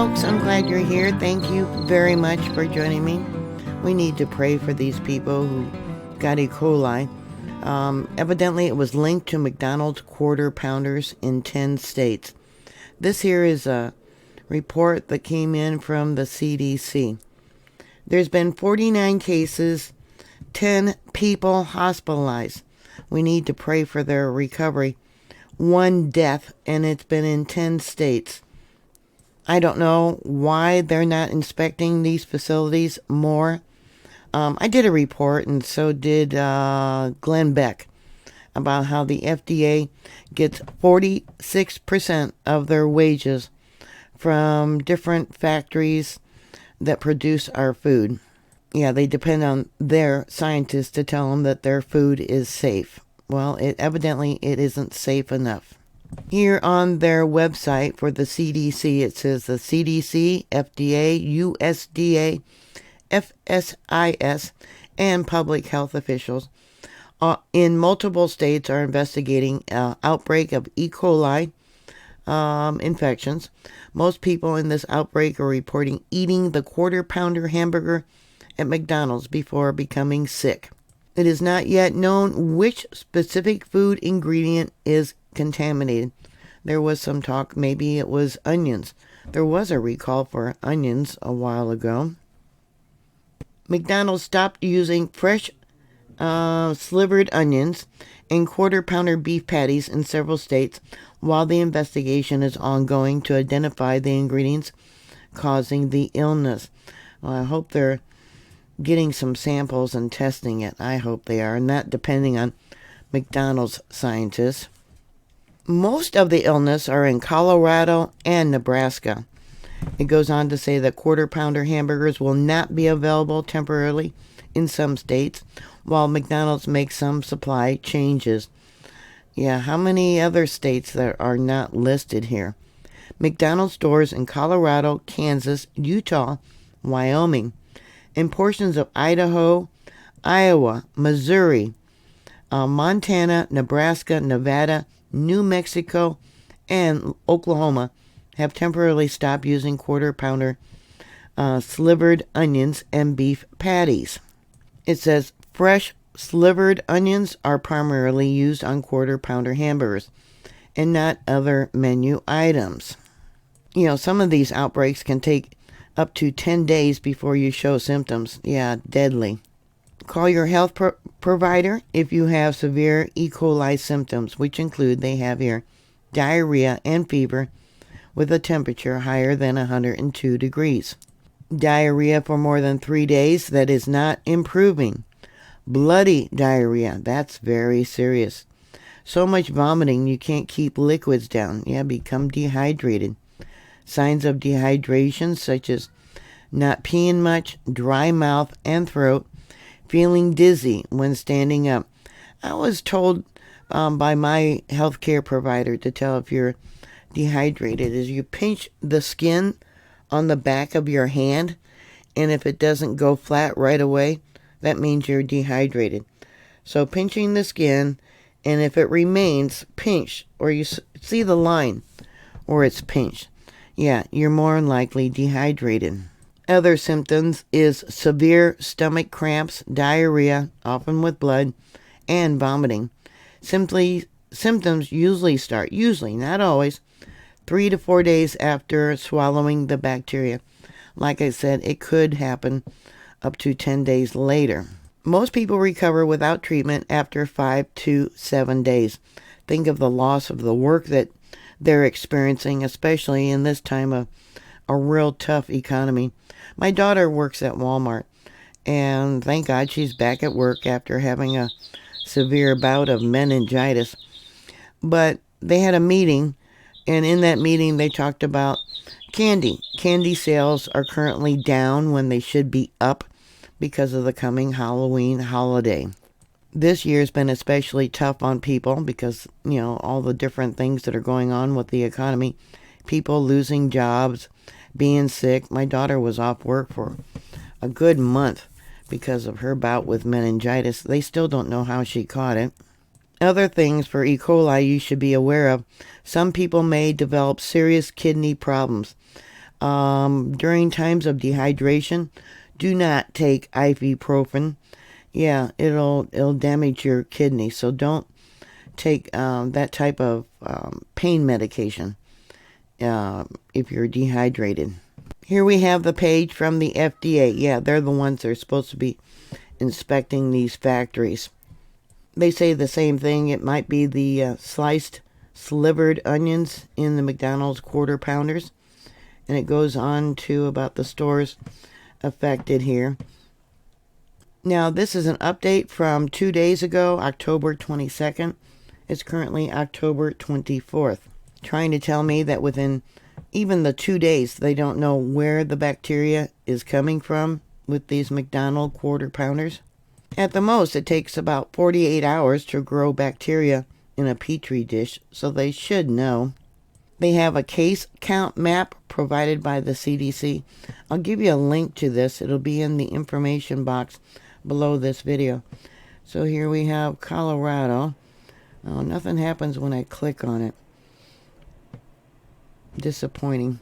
folks. I'm glad you're here. Thank you very much for joining me. We need to pray for these people who got E. coli. Evidently, it was linked to McDonald's quarter pounders in 10 states. This here is a report that came in from the CDC. There's been 49 cases, 10 people hospitalized. We need to pray for their recovery. 1 death, and it's been in 10 states. I don't know why they're not inspecting these facilities more. I did a report, and so did Glenn Beck, about how the FDA gets 46% of their wages from different factories that produce our food. Yeah, they depend on their scientists to tell them that their food is safe. Well, evidently it isn't safe enough. Here on their website for the CDC, it says the CDC, FDA, USDA, FSIS, and public health officials in multiple states are investigating an outbreak of E. coli infections. Most people in this outbreak are reporting eating the quarter pounder hamburger at McDonald's before becoming sick. It is not yet known which specific food ingredient is contaminated. There was some talk maybe it was onions. There was a recall for onions a while ago. McDonald's stopped using fresh slivered onions and quarter pounder beef patties in several states while the investigation is ongoing to identify the ingredients causing the illness. Well, I hope they're getting some samples and testing it. I hope they are, and that depending on McDonald's scientists. Most of the illness are in Colorado and Nebraska. It goes on to say that quarter pounder hamburgers will not be available temporarily in some states, while McDonald's makes some supply changes. Yeah, how many other states that are not listed here? McDonald's stores in Colorado, Kansas, Utah, Wyoming, and portions of Idaho, Iowa, Missouri, Montana, Nebraska, Nevada, New Mexico, and Oklahoma have temporarily stopped using quarter pounder slivered onions and beef patties. It says fresh slivered onions are primarily used on quarter pounder hamburgers and not other menu items. You know, some of these outbreaks can take up to 10 days before you show symptoms. Yeah, deadly. Call your health provider if you have severe E. coli symptoms, which include, they have here, diarrhea and fever with a temperature higher than 102 degrees. Diarrhea for more than 3 days that is not improving. Bloody diarrhea, that's very serious. So much vomiting you can't keep liquids down. Yeah, become dehydrated. Signs of dehydration such as not peeing much, dry mouth and throat, feeling dizzy when standing up. I was told by my healthcare provider to tell if you're dehydrated is you pinch the skin on the back of your hand, and if it doesn't go flat right away, that means you're dehydrated. So pinching the skin, and if it remains pinched, or you see the line, or it's pinched, yeah, you're more than likely dehydrated. Other symptoms is severe stomach cramps, diarrhea, often with blood, and vomiting. Symptoms usually start, not always, 3 to 4 days after swallowing the bacteria. Like I said, it could happen up to 10 days later. Most people recover without treatment after 5 to 7 days. Think of the loss of the work that they're experiencing, especially in this time of a real tough economy. My daughter works at Walmart, and thank God she's back at work after having a severe bout of meningitis. But they had a meeting, and in that meeting they talked about candy. Candy sales are currently down when they should be up because of the coming Halloween holiday. This year's been especially tough on people because, you know, all the different things that are going on with the economy. People losing jobs, being sick. My daughter was off work for a good month because of her bout with meningitis. They still don't know how she caught it. Other things for E. coli you should be aware of. Some people may develop serious kidney problems. During times of dehydration, do not take ibuprofen. Yeah, it'll damage your kidney. So don't take that type of pain medication if you're dehydrated. Here we have the page from the FDA. Yeah, they're the ones that are supposed to be inspecting these factories. They say the same thing. It might be the sliced, slivered onions in the McDonald's quarter pounders. And it goes on to about the stores affected here. Now, this is an update from 2 days ago, October 22nd. It's currently October 24th. Trying to tell me that within even the 2 days, they don't know where the bacteria is coming from with these McDonald's quarter pounders. At the most, it takes about 48 hours to grow bacteria in a petri dish, so they should know. They have a case count map provided by the CDC. I'll give you a link to this. It'll be in the information box below this video. So here we have Colorado. Oh, nothing happens when I click on it. Disappointing.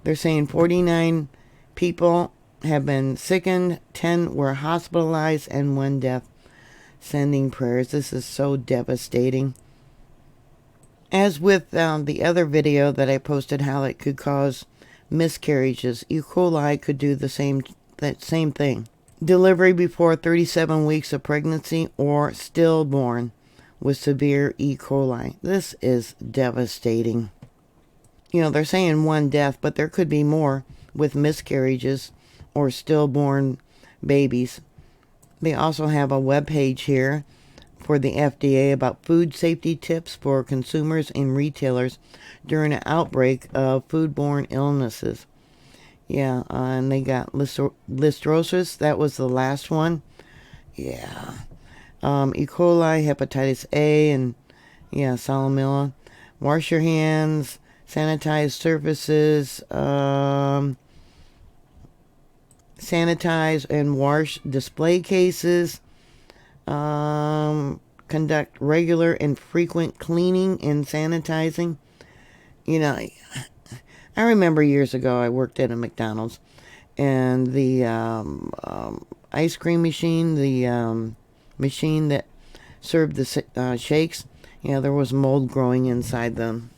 They're saying 49 people have been sickened, 10 were hospitalized, and 1 death. Sending prayers. This is so devastating. As with the other video that I posted, how it could cause miscarriages, E.coli could do that same thing. Delivery before 37 weeks of pregnancy or stillborn with severe E.coli. This is devastating. You know, they're saying 1 death, but there could be more with miscarriages or stillborn babies. They also have a web page here for the FDA about food safety tips for consumers and retailers during an outbreak of foodborne illnesses. Yeah, and they got listeriosis. That was the last one. Yeah. E. coli, hepatitis A, and yeah, salmonella. Wash your hands, sanitize surfaces, sanitize and wash display cases. Conduct regular and frequent cleaning and sanitizing. You know, I remember years ago I worked at a McDonald's, and the ice cream machine, the machine that served the shakes, yeah, there was mold growing inside them.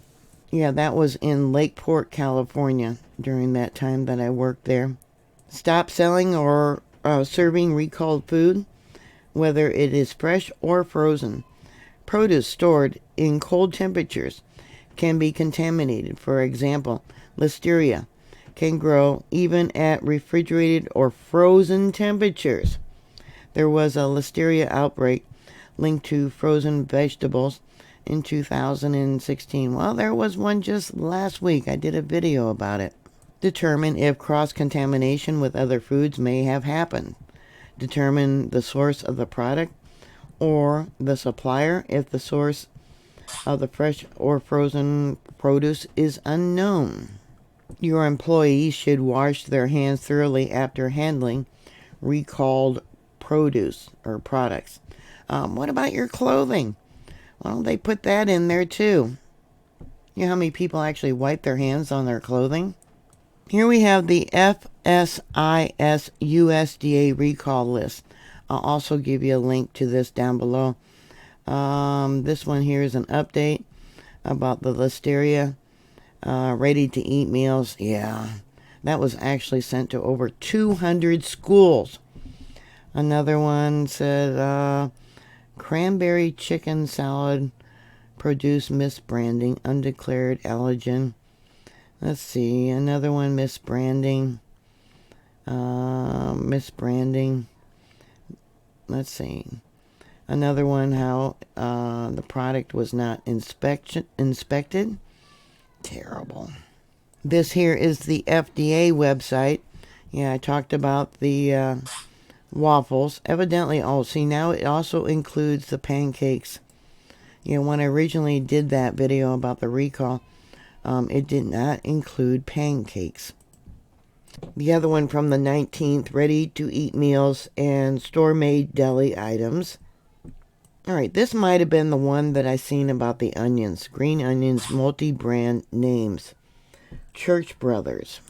Yeah, that was in Lakeport, California during that time that I worked there. Stop selling or serving recalled food, whether it is fresh or frozen. Produce stored in cold temperatures can be contaminated. For example, listeria can grow even at refrigerated or frozen temperatures. There was a listeria outbreak linked to frozen vegetables in 2016. Well, there was one just last week. I did a video about it. Determine if cross-contamination with other foods may have happened. Determine the source of the product or the supplier if the source of the fresh or frozen produce is unknown. Your employees should wash their hands thoroughly after handling recalled produce or products. What about your clothing? Well, they put that in there too. You know how many people actually wipe their hands on their clothing? Here we have the FSIS USDA recall list. I'll also give you a link to this down below. This one here is an update about the listeria ready-to-eat meals. Yeah, that was actually sent to over 200 schools. Another one said cranberry chicken salad produced misbranding, undeclared allergen. Let's see, another one, misbranding. Let's see. Another one, how the product was not inspected. Terrible. This here is the FDA website. Yeah, I talked about the waffles. Evidently, oh, see, now it also includes the pancakes. You know, when I originally did that video about the recall, it did not include pancakes. The other one from the 19th, ready-to-eat meals and store-made deli items. All right, this might have been the one that I seen about the onions. Green onions, multi-brand names. Church Brothers.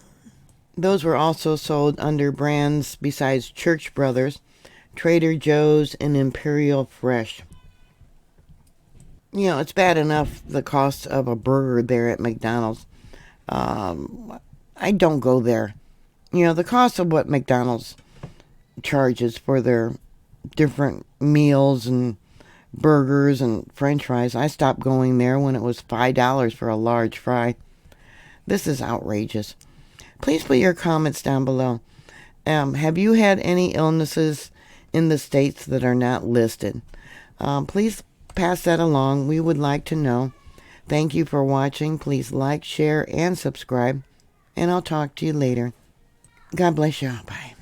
Those were also sold under brands besides Church Brothers, Trader Joe's, and Imperial Fresh. You know, it's bad enough the cost of a burger there at McDonald's. I don't go there. You know, the cost of what McDonald's charges for their different meals and burgers and french fries. I stopped going there when it was $5 for a large fry. This is outrageous. Please put your comments down below. Have you had any illnesses in the states that are not listed? Please pass that along. We would like to know. Thank you for watching. Please like, share, and subscribe. And I'll talk to you later. God bless you. Bye.